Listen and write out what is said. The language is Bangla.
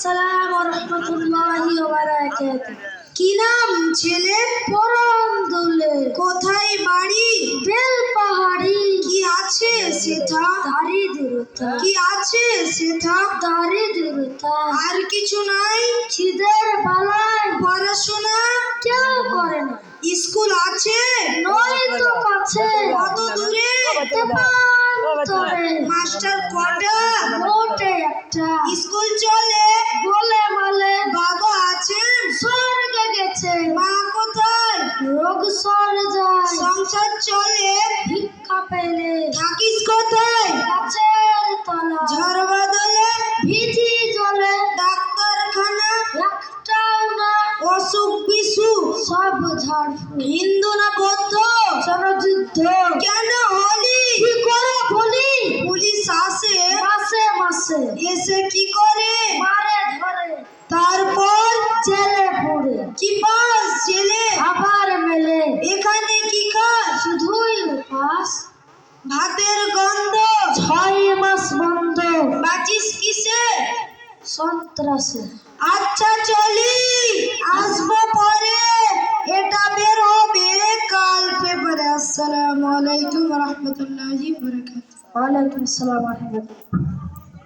আসসালাম ওয়া রাহমাতুল্লাহি ওয়া বারাকাতুহু। কি নাম ছেলে? পরম দুলে। কোথায় বাড়ি? বেলপাহাড়ি। কি আছে সেথা? দারিদ্রতা। কি আছে সেথা? দারিদ্রতা। আর কিছু নাই? খিদের বালাই। পড়াশোনা কেউ করে না। স্কুল আছে? নয় তো কাছে। কত দূরে? তেপান্তরে। মাস্টার কটা? মোটে একটা। স্কুল চলে? বলে মালে। বাবা আছেন? স্বর্গে গেছে। মা কোথায়? রোগ সর যায়। সংসার চলে? ভিক্ষা পেলে। থাকিস কোথায়? গাছের তলা। ঝড় বাদলে? ভিজি জলে। ডাক্তারখানা? একটাও না। অসুখ বিসুখ? সব ঝাড় ফুল। হিন্দু না বৌদ্ধ? জনযুদ্ধ। কেন হলি? কি করে বলি? পুলিশ আসে? মাসে মাসে। এসে কি করে? মারে ধরে। তারপর জেলে পড়ে। কি পাস জেলে? আবার মেলে। এখানে কি খাস? শুধুই উপাস। ভাতের গন্ধ। 6 মাস বন্ধ। বাঁচিস কিসে? সন্ত্রাসে। আচ্ছা চলি, আসবো পরে, এটা বের হবে কাল পেপারে। আসসালামু আলাইকুম ওয়া রাহমাতুল্লাহি ওয়া বারাকাতুহু। ওয়ালাইকুম আসসালাম ওয়া রাহমাতুল্লাহ।